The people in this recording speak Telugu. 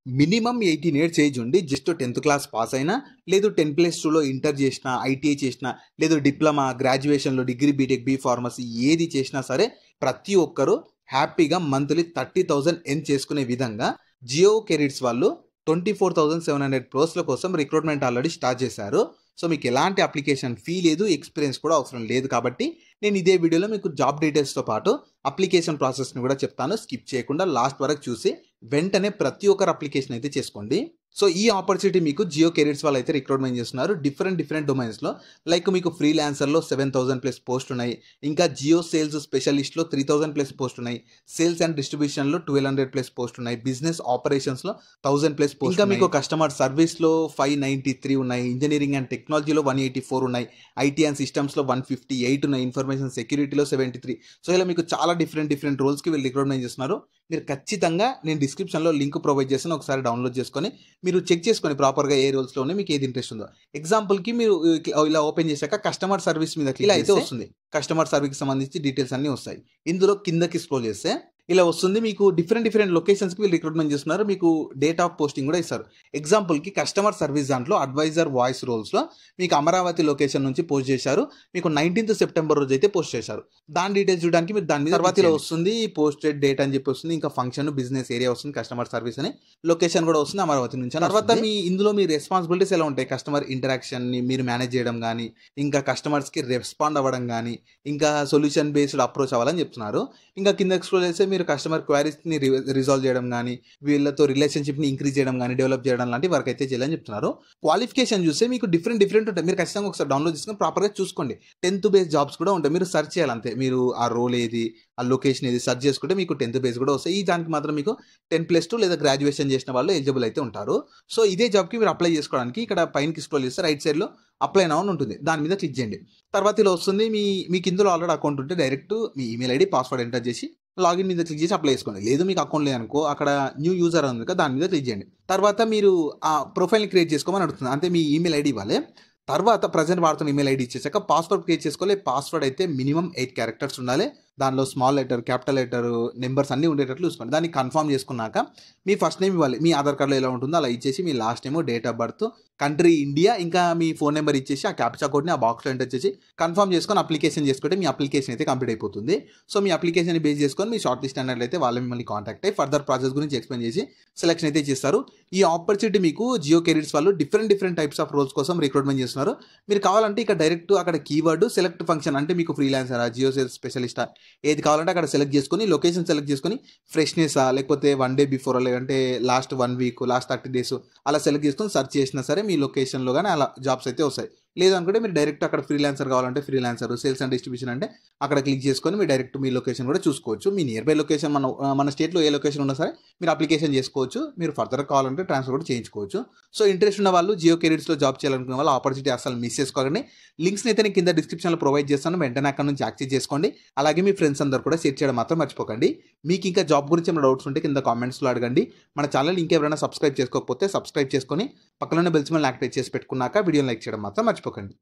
మినిమమ్ 18 ఇయర్స్ ఏజ్ ఉండి జస్ట్ 10th క్లాస్ పాస్ అయినా, లేదు 10+2లో ఇంటర్ చేసినా, ఐటీఐ చేసినా, లేదు డిప్లొమా, గ్రాడ్యుయేషన్‌లో డిగ్రీ, బీటెక్, ఫార్మసీ ఏది చేసినా సరే ప్రతి ఒక్కరు హ్యాపీగా మంత్లీ 30,000 ఎర్న్ చేసుకునే విధంగా జియో కెరీర్స్ వాళ్ళు 24,700 పోస్ట్‌ల కోసం రిక్రూట్‌మెంట్ ఆల్రెడీ స్టార్ట్ చేశారు. సో, మీకు ఎలాంటి అప్లికేషన్ ఫీ లేదు, ఎక్స్‌పీరియన్స్ కూడా అవసరం లేదు కాబట్టి నేను ఇదే వీడియోలో మీకు జాబ్ డీటెయిల్స్‌తో పాటు అప్లికేషన్ ప్రాసెస్‌ని కూడా చెప్తాను. స్కిప్ చేయకుండా లాస్ట్ వరకు చూసి వెంటనే ప్రతి ఒక్కరు అప్లికేషన్ అయితే చేసుకోండి. సో, ఈ ఆపర్చునిటీ మీకు జియో కెరీర్స్ వాళ్ళు అయితే రిక్రూట్‌మెంట్ చేస్తున్నారు. డిఫరెంట్ డొమైన్స్‌లో లైక్ మీకు ఫ్రీలాన్సర్‌లో 7,000+ పోస్టులు ఉన్నాయి. ఇంకా జియో సేల్స్ స్పెషలిస్ట్‌లో 3,000+ పోస్టులు ఉన్నాయి. సేల్స్ అండ్ డిస్ట్రిబ్యూషన్‌లో 1,200+ పోస్టులు ఉన్నాయి. బిజినెస్ ఆపరేషన్స్‌లో 1,000+ పోస్టులు ఇంకా మీకు కస్టమర్ సర్వీస్‌లో 593 ఉన్నాయి. ఇంజినీరింగ్ అండ్ టెక్నాలజీలో 184 ఉన్నాయి. ఐటీ అండ్ సిస్టమ్స్‌లో 158 ఉన్నాయి. ఇన్ఫర్మేషన్ సెక్యూరిటీలో 73. సో, ఇలా మీకు చాలా డిఫరెంట్ రోల్స్‌కి వీళ్ళు రిక్రూట్‌మెంట్ చేస్తున్నారు. మీరు ఖచ్చితంగా నేను డిస్క్రిప్షన్‌లో లింక్ ప్రొవైడ్ చేస్తాను. ఒకసారి డౌన్లోడ్ చేసుకొని మీరు చెక్ చేసుకొని ప్రాపర్‌గా ఏ రోల్స్‌లో ఉన్నాయి, మీకు ఏది ఇంట్రెస్ట్ ఉందో. ఎగ్జాంపుల్‌కి మీరు ఇలా ఓపెన్ చేశాక కస్టమర్ సర్వీస్ మీద ఇలా అయితే వస్తుంది. కస్టమర్ సర్వీస్‌కి సంబంధించి డీటెయిల్స్ అన్నీ వస్తాయి. ఇందులో కిందకి స్క్రోల్ చేస్తే ఇలా వస్తుంది. మీకు డిఫరెంట్ లొకేషన్స్‌కి వీళ్ళు రిక్రూట్‌మెంట్ చేస్తున్నారు. మీకు డేట్ ఆఫ్ పోస్టింగ్ కూడా ఇస్తారు. ఎగ్జాంపుల్‌కి కస్టమర్ సర్వీస్ దాంట్లో అడ్వైజర్ వాయిస్ రోల్స్‌లో మీకు అమరావతి లొకేషన్ నుంచి పోస్ట్ చేశారు. మీకు 19th సెప్టెంబర్ రోజు అయితే పోస్ట్ చేశారు. దాని డీటెయిల్స్ చూడడానికి మీరు దాని మీద తర్వాత ఇలా వస్తుంది. పోస్టెడ్ డేట్ అని చెప్పి వస్తుంది. ఇంకా ఫంక్షన్, బిజినెస్ ఏరియా వస్తుంది, కస్టమర్ సర్వీస్ అని లొకేషన్ కూడా వస్తుంది అమరావతి నుంచి. తర్వాత ఇందులో మీ రెస్పాన్సిబిలిటీస్ ఎలా ఉంటాయి, కస్టమర్ ఇంటరాక్షన్‌ని మీరు మేనేజ్ చేయడం కానీ, ఇంకా కస్టమర్స్‌కి రెస్పాండ్ అవ్వడం కానీ, ఇంకా సొల్యూషన్ బేస్డ్ అప్రోచ్ అవ్వాలని చెప్తున్నారు. ఇంకా కిందకి స్క్రోల్ చేస్తే మీరు కస్టమర్ క్వైరీస్‌ని రిజాల్వ్ చేయడం కానీ, వీళ్ళతో రిలేషన్‌షిప్‌ని ఇంక్రీజ్ చేయడం కానీ, డెవలప్ చేయడం లాంటి వర్క్ అయితే చేయాలని చెప్తున్నారు. క్వాలిఫికేషన్ చూస్తే మీకు డిఫరెంట్ ఉంటాయి. మీరు ఖచ్చితంగా ఒకసారి డౌన్లోడ్ చేసుకొని ప్రాపర్‌గా చూసుకోండి. 10th బేస్ జాబ్స్ కూడా ఉంటాయి. మీరు సెర్చ్ చేయాలి అంతే. మీరు ఆ రోల్ ఏది, ఆ లొకేషన్ ఏది సెర్చ్ చేసుకుంటే మీకు 10th బేస్ కూడా వస్తాయి. ఈ దానికి మాత్రం మీకు 10+2 లేదా గ్రాడ్యుయేషన్ చేసిన వాళ్ళు ఎలిజిబుల్ అయితే ఉంటారు. సో, ఇదే జాబ్‌కి మీరు అప్లై చేసుకోవడానికి ఇక్కడ పైనకి స్క్రోల్ చేస్తే రైట్ సైడ్‌లో అప్లై నౌ అని ఉంటుంది. దాని మీద క్లిక్ చేయండి. తర్వాత ఇలా వస్తుంది. మీకు ఇందులో ఆల్రెడీ అకౌంట్ ఉంటే డైరెక్ట్ మీ ఈమెయిల్ ఐడి, పాస్వర్డ్ ఎంటర్ చేసి లాగిన్ మీద క్లిక్ చేసి అప్లై చేసుకోండి. లేదు మీకు అకౌంట్ లేదనుకో అక్కడ న్యూ యూజర్ ఉంది కదా, దాని మీద క్లిక్ చేయండి. తర్వాత మీరు ఆ ప్రొఫైల్‌ని క్రియేట్ చేసుకోమని అడుగుతుంది. అంటే మీ ఈమెయిల్ ఐడి ఇవ్వాలి. తర్వాత ప్రెజెంట్ వాడుతున్న ఈమెయిల్ ఐడి ఇచ్చేసాక పాస్వర్డ్ క్రియేట్ చేసుకోవాలి. పాస్వర్డ్ అయితే మినిమమ్ 8 క్యారెక్టర్స్ ఉండాలి. దానిలో small letter, capital letter, numbers అన్నీ ఉండేటట్లు చూసుకోండి. దాన్ని కన్ఫర్మ్ చేసుకున్నాక మీ ఫస్ట్ నేమ్ ఇవ్వాలి. మీ ఆధార్ కార్డ్‌లో ఎలా ఉంటుందో అలా ఇచ్చేసి మీ last name, date of birth, country India, ఇంకా మీ ఫోన్ నెంబర్ ఇచ్చేసి ఆ క్యాప్చా కోడ్‌ని ఆ బాక్స్‌లో ఎంటర్ చేసి కన్ఫర్మ్ చేసుకొని అప్లికేషన్ చేసుకుంటే మీ అప్లికేషన్ అయితే కంప్లీట్ అయిపోతుంది. సో, మీ అప్లికేషన్‌ని బేస్ చేసుకొని మీ షార్ట్ లిస్ట్ అన్నట్లయితే వాళ్ళు మిమ్మల్ని కాంటాక్ట్ అయ్యి ఫర్దర్ ప్రాసెస్ గురించి ఎక్స్‌ప్లెయిన్ చేసి సెలక్షన్ అయితే చేస్తారు. ఈ ఆపర్చునిటీ మీకు జియో కెరీర్స్ వాళ్ళు డిఫరెంట్ టైప్స్ ఆఫ్ రోల్స్ కోసం రిక్రూట్‌మెంట్ చేస్తున్నారు. మీరు కావాలంటే ఇక్కడ డైరెక్ట్ అక్కడ కీవర్డ్ సెలెక్ట్ ఫంక్షన్ అంటే మీకు ఫ్రీలాన్సరా, జియో సేల్స్ స్పెషలిస్టా ఏది కావాలంటే అక్కడ సెలెక్ట్ చేసుకొని లొకేషన్ సెలెక్ట్ చేసుకొని ఫ్రెష్‌నెసా, లేకపోతే 1 డే బిఫోరా, లేదంటే లాస్ట్ 1 వీక్, లాస్ట్ 30 డేస్ అలా సెలెక్ట్ చేసుకొని సెర్చ్ చేసినా సరే మీ లొకేషన్‌లో గాని అలా జాబ్స్ అయితే వస్తాయి. లేదనుకుంటే మీరు డైరెక్ట్ అక్కడ ఫ్రీలాన్సర్ కావాలంటే ఫ్రీలాన్సర్, సేల్స్ అండ్ డిస్ట్రిబ్యూషన్ అంటే అక్కడ క్లిక్ చేసుకొని మీరు డైరెక్ట్ మీ లొకేషన్ కూడా చూసుకోవచ్చు. మీ నియర్ బై లొకేషన్ మన స్టేట్‌లో ఏ లొకేషన్ ఉన్నా సరే మీరు అప్లికేషన్ చేసుకోవచ్చు. మీరు ఫర్దర్ కావాలంటే ట్రాన్స్‌ఫర్ కూడా చేయించుకోవచ్చు. సో, ఇంట్రెస్ట్ ఉన్న వాళ్ళు జియో కెరీర్స్‌లో జాబ్ చేయాలనుకునే వాళ్ళు ఆపర్చునిటీ అస్సలు మిస్ చేసుకోకండి. లింక్స్‌ని అయితే నేను కింద డిస్క్రిప్షన్‌లో ప్రొవైడ్ చేస్తాను. వెంటనే అక్కడ నుంచి యాక్సెస్ చేసుకోండి. అలాగే మీ ఫ్రెండ్స్ అందరూ కూడా షేర్ చేయడం మాత్రం మర్చిపోకండి. మీకు ఇంకా జాబ్ గురించి ఏమైనా డౌట్స్ ఉంటే కింద కామెంట్స్‌లో అడగండి. మన ఛానల్ ఇంకెవరైనా సబ్స్క్రైబ్ చేసుకోకపోతే సబ్స్క్రైబ్ చేసుకొని పక్కన ఉన్న బెల్ సింబల్‌ని యాక్టివేట్ చేసి పెట్టుకున్నాక వీడియోని లైక్ చేయడం మాత్రం మర్చిపోకండి.